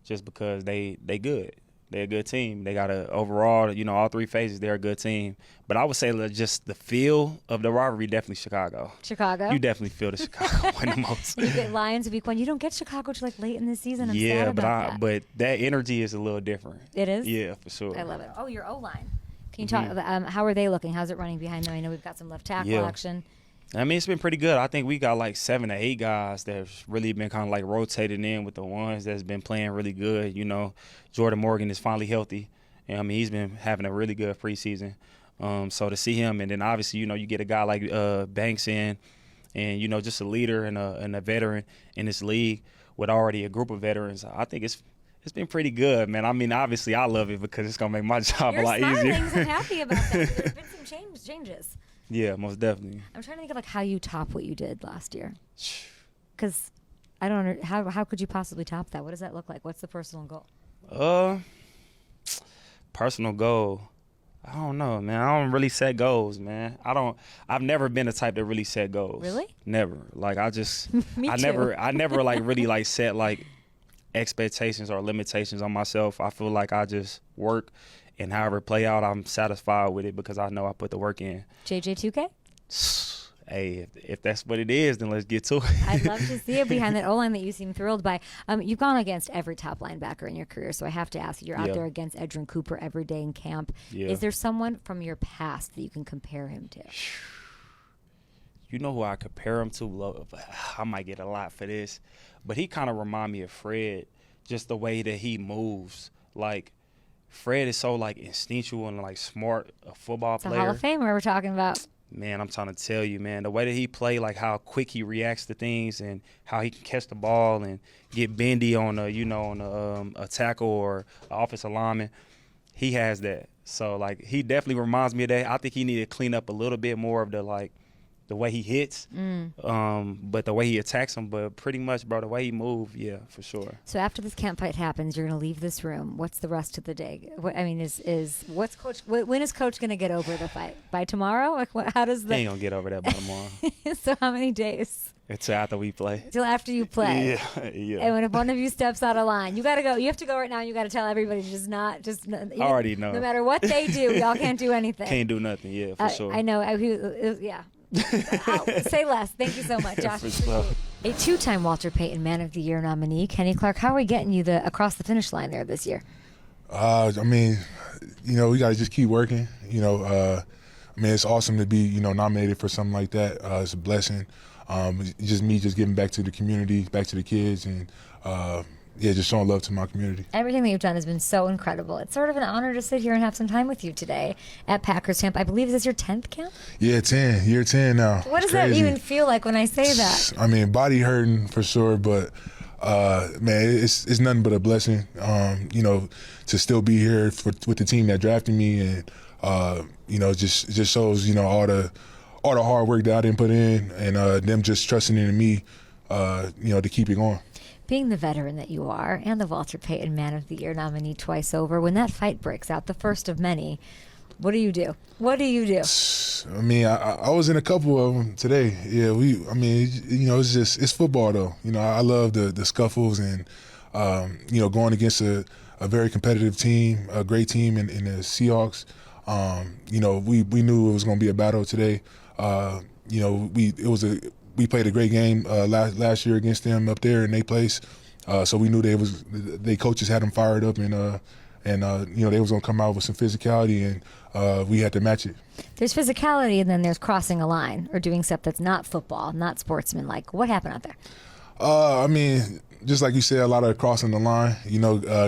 just because they good. They're a good team. They got overall, you know, all 3 phases, they're a good team. But I would say just the feel of the rivalry, definitely Chicago. Chicago? You definitely feel the Chicago one the most. You get Lions week 1. You don't get Chicago till like late in the season. I'm sad about that. But that energy is a little different. It is? Yeah, for sure. I love it. Oh, your O-line. Can you talk how are they looking? How's it running behind them? I know we've got some left tackle action. I mean, it's been pretty good. I think we got like 7 to 8 guys that's really been kind of like rotating in with the ones that's been playing really good. You know, Jordan Morgan is finally healthy. And I mean, he's been having a really good preseason. So to see him, and then obviously, you know, you get a guy like Banks in, and, you know, just a leader and a veteran in this league with already a group of veterans. I think it's been pretty good, man. I mean, obviously, I love it because it's going to make my job a lot easier. I'm happy about that. There's been some changes. Yeah, most definitely. I'm trying to think of like how you top what you did last year, because I don't know how could you possibly top that? What does that look like? What's the personal goal? Personal goal. I don't know, man. I don't really set goals, man. I've never been the type to really set goals. Really? Never. Like I just I never like really like set like expectations or limitations on myself. I feel like I just work, and however it play out, I'm satisfied with it because I know I put the work in. JJ2K? Hey, if that's what it is, then let's get to it. I'd love to see it behind that O-line that you seem thrilled by. You've gone against every top linebacker in your career, so I have to ask you, you're out there against Edgerrin Cooper every day in camp. Yeah. Is there someone from your past that you can compare him to? You know who I compare him to? I might get a lot for this, but he kind of remind me of Fred, just the way that he moves. Like, Fred is so, like, instinctual and, like, smart, a football player. It's a Hall of Famer we're talking about. Man, I'm trying to tell you, man, the way that he play, like how quick he reacts to things and how he can catch the ball and get bendy on a tackle or an offensive lineman, he has that. So, like, he definitely reminds me of that. I think he need to clean up a little bit more of the way he hits, but the way he attacks him. But pretty much, bro, the way he moves, yeah, for sure. So after this camp fight happens, you're going to leave this room. What's the rest of the day? When is Coach going to get over the fight? By tomorrow? Like, how does the? He ain't going to get over that by tomorrow. So how many days? It's after we play. Till after you play. Yeah. And when if one of you steps out of line, you got to go. You have to go right now. And you got to tell everybody I already know. No matter what they do, y'all can't do anything. Can't do nothing. Yeah, for sure. I know. Yeah. Say less. Thank you so much, Josh. A 2-time Walter Payton Man of the Year nominee, Kenny Clark. How are we getting you across the finish line there this year? I mean, we got to just keep working. I mean, it's awesome to be, nominated for something like that. It's a blessing. It's just me just giving back to the community, back to the kids, and just showing love to my community. Everything that you've done has been so incredible. It's sort of an honor to sit here and have some time with you today at Packers camp. I believe, is this your 10th camp? Yeah, 10. Year 10 now. What does that even feel like when I say that? I mean, body hurting for sure, but man, it's nothing but a blessing. To still be here with the team that drafted me, and just shows all the hard work that I didn't put in, and them just trusting in me, to keep it going. Being the veteran that you are, and the Walter Payton Man of the Year nominee twice over, when that fight breaks out, the first of many, what do you do? What do you do? I mean, I was in a couple of them today. Yeah, it's football though. I love the scuffles and, going against a very competitive team, a great team in the Seahawks. We knew it was going to be a battle today. We played a great game last year against them up there in their place. So we knew they coaches had them fired up, and they was going to come out with some physicality, and we had to match it. There's physicality, and then there's crossing a line or doing stuff that's not football, not sportsmanlike. What happened out there? I mean, just like you said, a lot of crossing the line.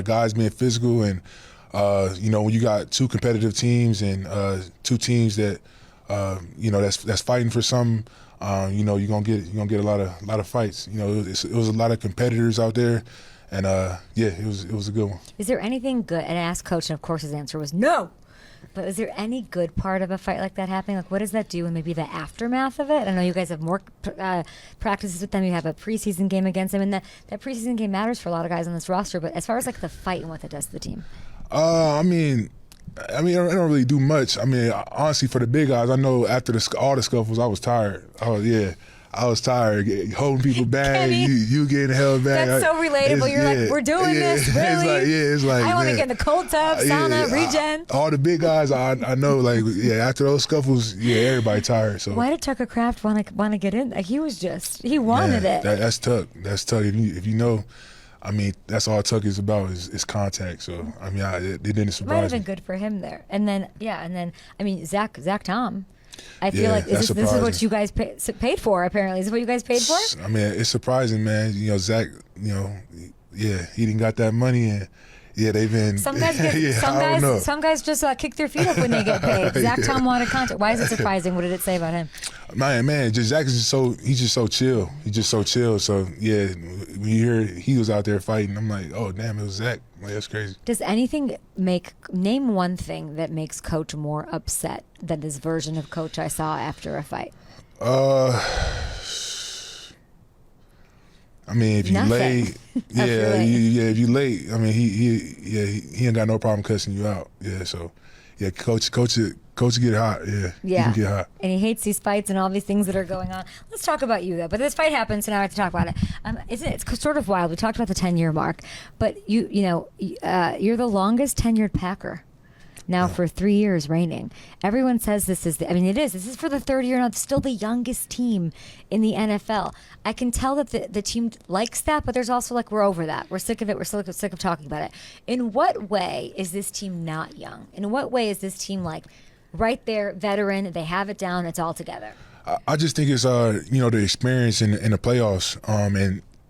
Guys being physical, and when you got two competitive teams and two teams that that's fighting for something. You're gonna get a lot of fights. It was a lot of competitors out there, and it was a good one. Is there anything good? And I asked Coach, and of course his answer was no. But is there any good part of a fight like that happening? Like, what does that do, and maybe the aftermath of it? I know you guys have more practices with them. You have a preseason game against them, and that preseason game matters for a lot of guys on this roster. But as far as like the fight and what that does to the team, I don't really do much. I mean, honestly, for the big guys, I know after all the scuffles, I was tired. I was tired holding people back. You getting held back. That's so relatable. You're like, we're doing this, really? It's like I want to get in the cold tub, sauna, regen. All the big guys, I know, after those scuffles, everybody tired. So why did Tucker Kraft want to get in? Like, he wanted it. That's Tuck. That's Tuck. If you know. I mean, that's all Tuck is about is contact. So, I mean, it didn't surprise me. Might have been good for him there. And then, I mean, Zach Tom. I feel like this is what you guys paid for, apparently. Is this what you guys paid for? I mean, it's surprising, man. Zach, he didn't got that money, and they've been. Some guys just kick their feet up when they get paid. Zach Tom wanted contact. Why is it surprising? What did it say about him? Man, Zach is he's just so chill. He's just so chill. So when you hear he was out there fighting, I'm like, oh damn, it was Zach. Like, that's crazy. Does anything name one thing that makes Coach more upset than this version of Coach I saw after a fight? I mean, if you late, if you late, I mean, he ain't got no problem cussing you out. Coach get hot. He can get hot. And he hates these fights and all these things that are going on. Let's talk about you though. But this fight happened, so now I have to talk about it. It's sort of wild. We talked about the 10-year mark, but you're the longest tenured Packer. Now for 3 years reigning. Everyone says this is this is for the third year now. It's still the youngest team in the NFL. I can tell that the team likes that, but there's also we're over that. We're sick of it. We're sick of talking about it. In what way is this team not young? In what way is this team right there, veteran, they have it down, it's all together? I just think it's the experience in the playoffs.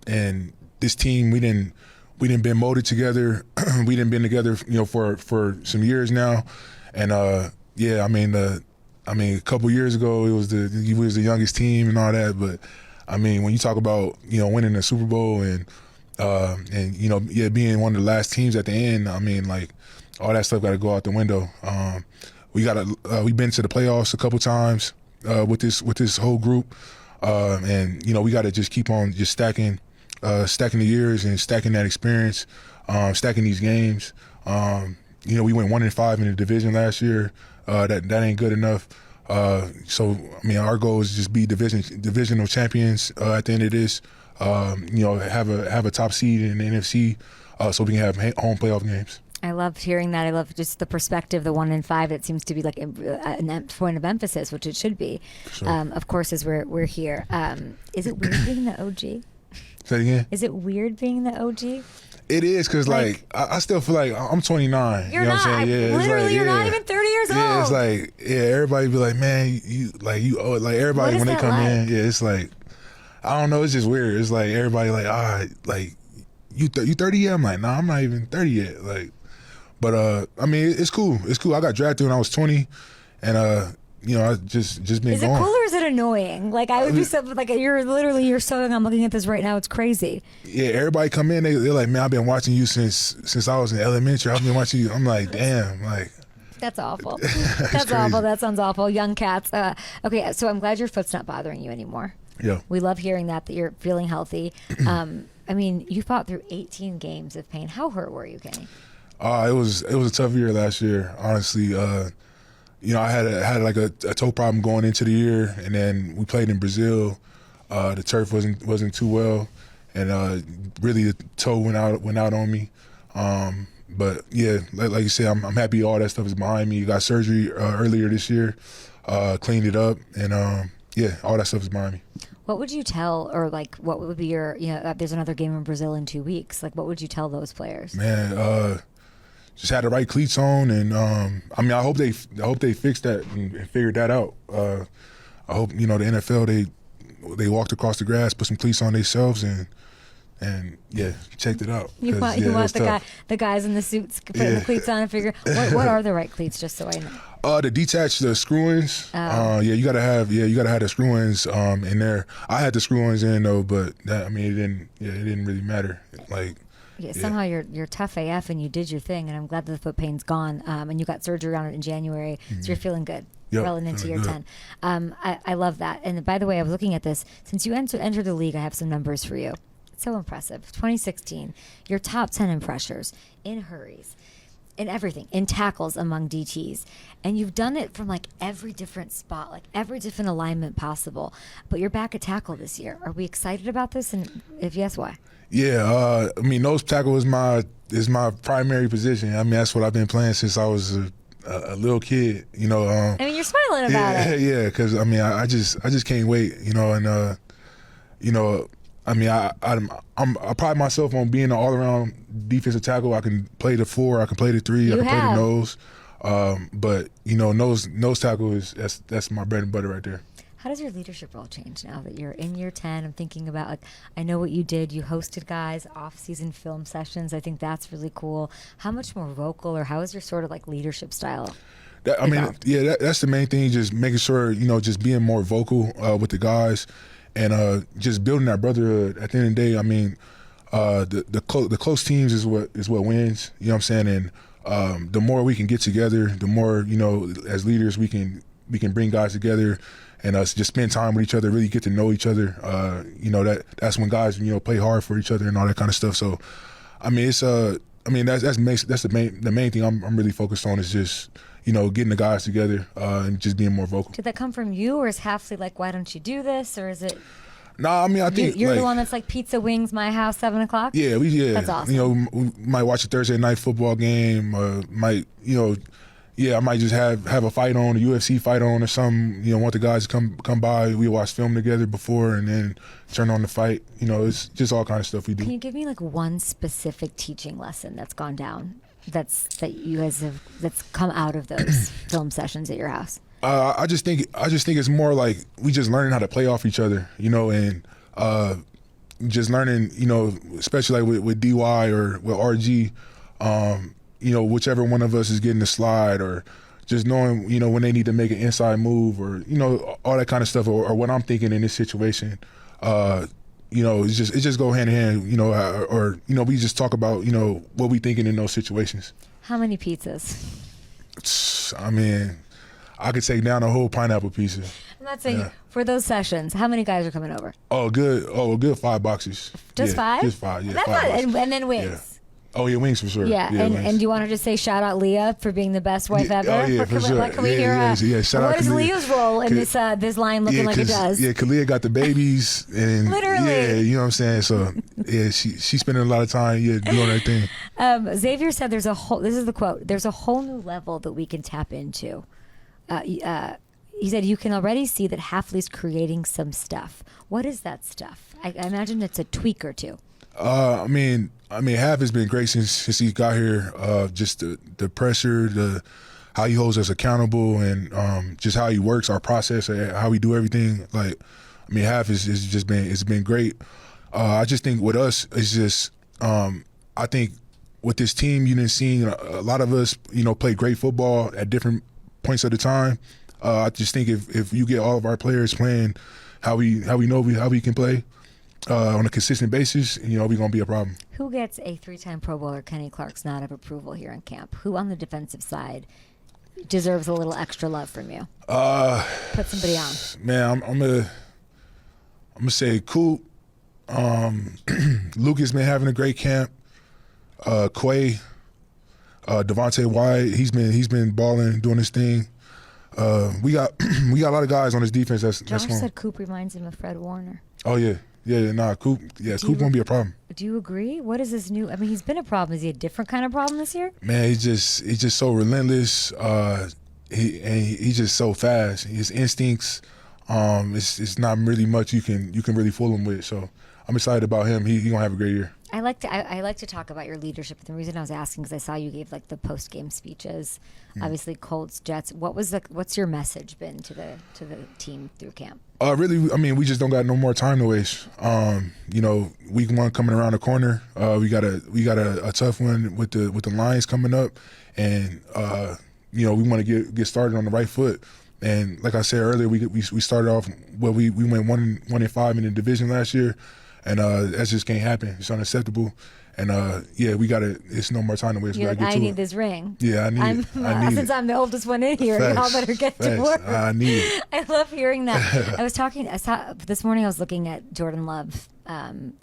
And this team, we didn't been molded together. We didn't been together, for some years now. And a couple years ago, we was the youngest team and all that. But I mean, when you talk about winning the Super Bowl and being one of the last teams at the end, I mean, all that stuff got to go out the window. We've been to the playoffs a couple times with this whole group, and we got to just keep on just stacking the years and stacking that experience, stacking these games. We went 1-5 in the division last year. That ain't good enough. So I mean, our goal is just be divisional champions at the end of this. Have a top seed in the NFC, so we can have home playoff games. I love hearing that. I love just the perspective, the 1-5. It seems to be a point of emphasis, which it should be. Sure. Of course, as we're here. Is it weird being the OG? Say it again. Is it weird being the OG? It is, because I still feel like I'm 29. You're not. Literally, you're not even 30 years years old. Yeah, it's like everybody be like, man, you owe it. Like everybody when they come in, it's like I don't know, it's just weird. It's like everybody like like you 30 yet? I'm like, nah, I'm not even 30 yet. Like, but I mean, it's cool. It's cool. I got drafted when I was 20, and I just been Is going. it cool or is it annoying? Like I would be so like you're so young. I'm looking at this right now. It's crazy. Yeah, everybody come in. They're like, man, I've been watching you since I was in elementary. I've been watching you. I'm like, damn, like. That's awful. That's awful. That sounds awful. Young cats. Okay, so I'm glad your foot's not bothering you anymore. Yeah. We love hearing that you're feeling healthy. I mean, you fought through 18 games of pain. How hurt were you, Kenny? It was a tough year last year, honestly. I had like a toe problem going into the year, and then we played in Brazil. The turf wasn't too well, and really the toe went out on me. But yeah, like you said, I'm happy all that stuff is behind me. Got surgery earlier this year, cleaned it up, and all that stuff is behind me. What would you tell, or like, what would be your, there's another game in Brazil in 2 weeks. Like, what would you tell those players? Man, just had the right cleats on, and I hope they fixed that and figured that out. I hope the NFL they walked across the grass, put some cleats on themselves, and checked it out. You want the guys in the suits putting the cleats on and figure what are the right cleats, just so I know. To detach the screw-ins. You gotta have the screw-ins in there. I had the screw-ins in though, but it didn't really matter. Like. Yeah, somehow you're tough AF and you did your thing, and I'm glad that the foot pain's gone. And you got surgery on it in January, so you're feeling good. Rolling into year 10. I love that. And by the way, I was looking at this. Since you entered the league, I have some numbers for you. It's so impressive. 2016, you're top 10 in pressures, in hurries, in everything, in tackles among DTs. And you've done it from like every different spot, like every different alignment possible. But you're back at tackle this year. Are we excited about this? And if yes, why? Yeah, nose tackle is my primary position. I mean, that's what I've been playing since I was a little kid. I mean, you're smiling about it. Yeah, because I just can't wait. I pride myself on being an all-around defensive tackle. I can play the 4, I can play the 3, I can play the nose. But nose tackle that's my bread and butter right there. How does your leadership role change now that you're in year 10? I'm thinking about, like, I know what you did. You hosted guys, off-season film sessions. I think that's really cool. How much more vocal, or how is your sort of like leadership style? That's the main thing. Just making sure, just being more vocal with the guys, and just building that brotherhood. At the end of the day, the close teams is what wins. You know what I'm saying? And the more we can get together, the more as leaders we can bring guys together. And us just spend time with each other, really get to know each other. That's when guys play hard for each other and all that kind of stuff. So, that's the main thing I'm really focused on is just getting the guys together and just being more vocal. Did that come from you, or is Halfley like, why don't you do this, or is it? No, I think you're the one that's like pizza wings, my house, 7 o'clock. Yeah, That's awesome. We might watch a Thursday night football game, I might just have a fight on, a UFC fight on or something. Want the guys to come by. We watch film together before and then turn on the fight. It's just all kind of stuff we do. Can you give me like one specific teaching lesson that's gone down that you guys have that's come out of those film sessions at your house? I just think it's more like we just learning how to play off each other, and just learning, especially like with DY or with RG. Whichever one of us is getting the slide, or just knowing, when they need to make an inside move, or, all that kind of stuff, or what I'm thinking in this situation. It just go hand in hand, or we just talk about, what we thinking in those situations. How many pizzas? I could take down a whole pineapple pizza. I'm not saying for those sessions, how many guys are coming over? A good 5 boxes. Just 5? Just 5, yeah. That's 5 and then wings. Yeah. Oh, yeah, wings for sure. Yeah, and do you want to just say shout out Leah for being the best wife ever? Oh, yeah, for sure. Can we hear shout out what is Kalia. Leah's role in this line looking like it does? Yeah, Kalia got the babies. And literally. Yeah, you know what I'm saying? So, yeah, she's spending a lot of time doing her thing. Xavier said this is the quote, there's a whole new level that we can tap into. He said, you can already see that Halfley's creating some stuff. What is that stuff? I imagine it's a tweak or two. Half has been great since he got here. Just the pressure, how he holds us accountable, and just how he works our process, how we do everything. Like, I mean, half is just been great. I just think with us, it's just I think with this team, you didn't see a lot of us, play great football at different points of the time. I just think if you get all of our players playing how we can play on a consistent basis, we're gonna be a problem. Who gets a 3-time Pro Bowler Kenny Clark's nod of approval here in camp? Who on the defensive side deserves a little extra love from you? Put somebody on. Man, I'm gonna say Coop. Lucas been having a great camp. Quay, Devontae White, he's been balling, doing his thing. We got a lot of guys on this defense. Josh said Coop reminds him of Fred Warner. Oh yeah. Coop. Yeah, Coop won't be a problem. Do you agree? What is this new? I mean, he's been a problem. Is he a different kind of problem this year? Man, he's just so relentless. He's just so fast. His instincts. It's not really much you can really fool him with. So I'm excited about him. He gonna have a great year. I like to talk about your leadership. The reason I was asking is I saw you gave like the post game speeches. Obviously, Colts, Jets. What's your message been to the team through camp? Really, I mean, we just don't got no more time to waste. Week 1 coming around the corner. We got a tough one with the Lions coming up, and we want to get started on the right foot. And like I said earlier, we started off we went 1-5 in the division last year. And that just can't happen. It's unacceptable. And we got to. It's no more time to waste. I need this ring. Yeah, I need it. Since I'm the oldest one in here, y'all better get to work. I need it. I love hearing that. I saw this morning. I was looking at Jordan Love,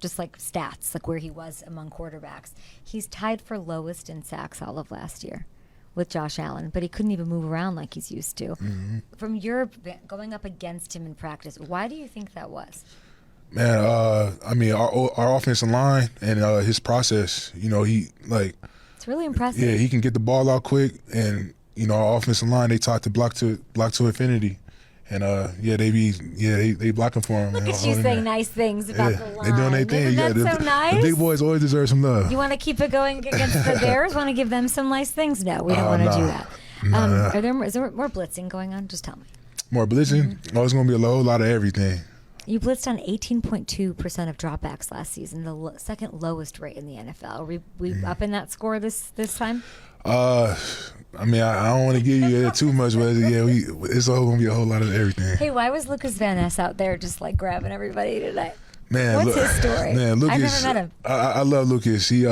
just like stats, like where he was among quarterbacks. He's tied for lowest in sacks all of last year with Josh Allen, but he couldn't even move around like he's used to. Mm-hmm. From your going up against him in practice, why do you think that was? Man, I mean, our offensive line and his process, it's really impressive. Yeah, he can get the ball out quick, and our offensive line, they taught to block to infinity, and they blocking for him. Look at you saying nice things about the line. They doing their thing. Isn't that so nice? The big boys always deserve some love. You want to keep it going against the Bears? Want to give them some nice things? No, we don't want to do that. Is there more blitzing going on? Just tell me. More blitzing? Mm-hmm. Oh, it's going to be a whole lot of everything. You blitzed on 18.2% of dropbacks last season, the second lowest rate in the NFL. Are we up in that score this time? I mean, I don't want to give you too much, but it's all going to be a whole lot of everything. Hey, why was Lucas Van Ness out there just like grabbing everybody tonight? Man, what's his story? Man, Lucas, I've never met him. I love Lucas. He's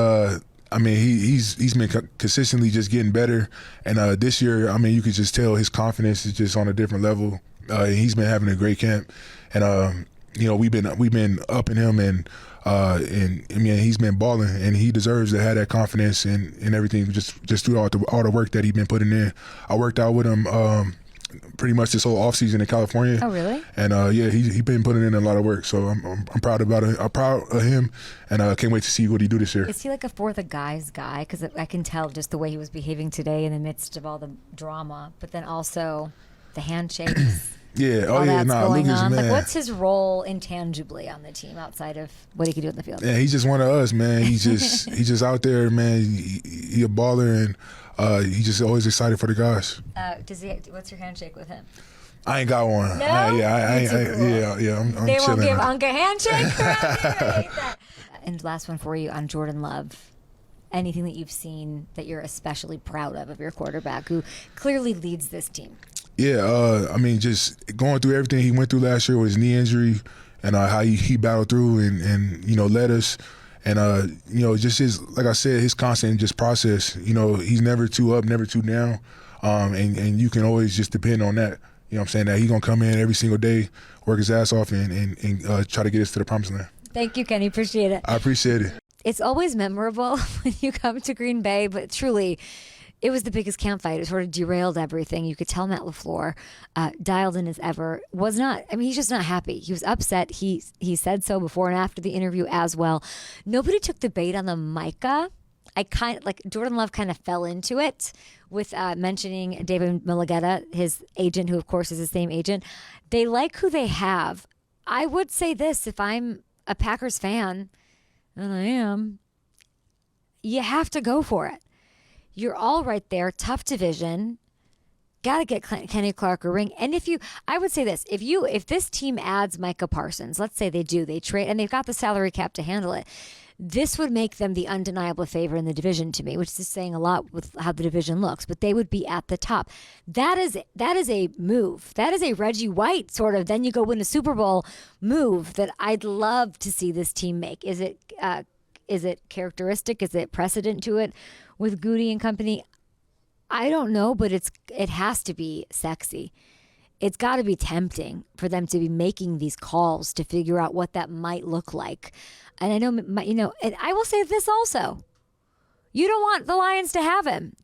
been consistently just getting better, and this year, I mean, you could just tell his confidence is just on a different level. He's been having a great camp, and we've been upping him, and I mean, he's been balling, and he deserves to have that confidence and everything just through all the work that he's been putting in. I worked out with him pretty much this whole offseason in California. Oh, really? And he's been putting in a lot of work, so I'm proud about it. I'm proud of him, and I can't wait to see what he do this year. Is he like a for the guys guy? Because I can tell just the way he was behaving today in the midst of all the drama, but then also the handshakes. Yeah, going on. Man. Like, what's his role intangibly on the team outside of what he can do in the field? Yeah, he's just one of us, man. He's just out there, man. He a baller, and he's just always excited for the guys. What's your handshake with him? I ain't got one. No? I'm They chilling. won't give Unc a handshake around here? I hate that. And last one for you on Jordan Love. Anything that you've seen that you're especially proud of your quarterback who clearly leads this team? Yeah, I mean, just going through everything he went through last year with his knee injury, and how he battled through and led us, and just his, like I said, his constant just process. He's never too up, never too down, and you can always just depend on that. You know what I'm saying? That he's gonna come in every single day, work his ass off, and try to get us to the promised land. Thank you, Kenny. Appreciate it. I appreciate it. It's always memorable when you come to Green Bay, but truly, it was the biggest camp fight. It sort of derailed everything. You could tell Matt LaFleur, dialed in as ever, was not. I mean, he's just not happy. He was upset. He said so before and after the interview as well. Nobody took the bait on the Micah. Jordan Love kind of fell into it with mentioning David Milageta, his agent, who of course is the same agent. They like who they have. I would say this: if I'm a Packers fan, and I am, you have to go for it. You're all right there, tough division. Gotta get Kenny Clark a ring. And I would say this, if this team adds Micah Parsons, let's say they trade, and they've got the salary cap to handle it, this would make them the undeniable favorite in the division to me, which is saying a lot with how the division looks, but they would be at the top. That is a move. That is a Reggie White sort of, then you go win a Super Bowl move that I'd love to see this team make. Is it characteristic? Is it precedent to it with Goody and company? I don't know, but it has to be sexy. It's got to be tempting for them to be making these calls to figure out what that might look like. And I know, and I will say this also. You don't want the Lions to have him.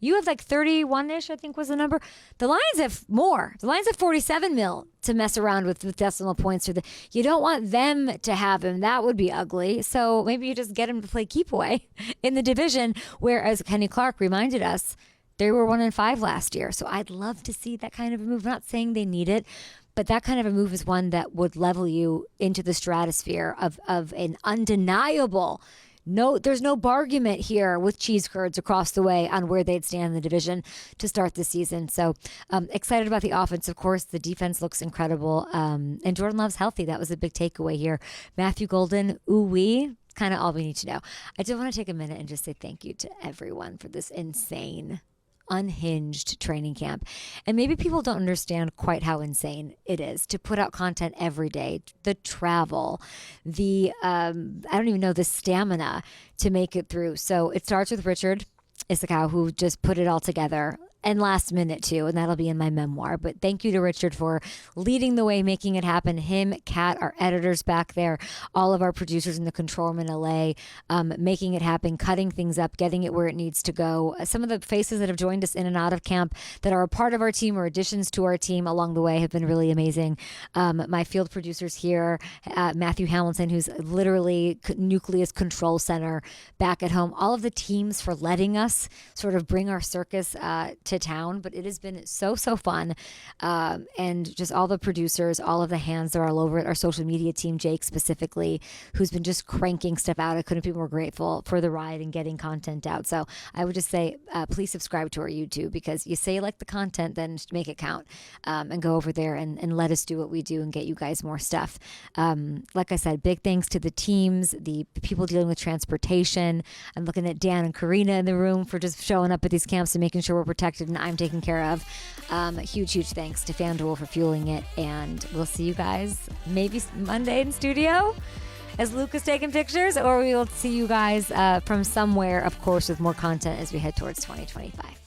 You have like 31-ish, I think was the number. The Lions have more. The Lions have 47 mil to mess around with decimal points. You don't want them to have him. That would be ugly. So maybe you just get him to play keep away in the division, where, as Kenny Clark reminded us, they were 1-5 last year. So I'd love to see that kind of a move. I'm not saying they need it, but that kind of a move is one that would level you into the stratosphere of an undeniable, there's no bargament here with cheese curds across the way on where they'd stand in the division to start the season. So excited about the offense. Of course, the defense looks incredible. And Jordan Love's healthy. That was a big takeaway here. Matthew Golden, ooh-wee, kind of all we need to know. I do want to take a minute and just say thank you to everyone for this insane, unhinged training camp. And maybe people don't understand quite how insane it is to put out content every day, the travel, the I don't even know, the stamina to make it through. So it starts with Richard Issacow, who just put it all together, and last minute too, and that'll be in my memoir. But thank you to Richard for leading the way, making it happen. Him, Kat, our editors back there, all of our producers in the control room in LA, making it happen, cutting things up, getting it where it needs to go. Some of the faces that have joined us in and out of camp that are a part of our team or additions to our team along the way have been really amazing. My field producers here, Matthew Hamilton, who's literally nucleus control center back at home. All of the teams for letting us sort of bring our circus to town, but it has been so fun, and just all the producers, all of the hands that are all over it, our social media team, Jake specifically, who's been just cranking stuff out. I couldn't be more grateful for the ride and getting content out. So I would just say please subscribe to our YouTube, because you say you like the content, then make it count, and go over there and let us do what we do and get you guys more stuff. Like I said, big thanks to the teams, the people dealing with transportation. I'm looking at Dan and Karina in the room for just showing up at these camps and making sure we're protected and I'm taken care of. Huge thanks to FanDuel for fueling it, and we'll see you guys maybe Monday in studio as Luke is taking pictures, or we will see you guys from somewhere, of course, with more content as we head towards 2025.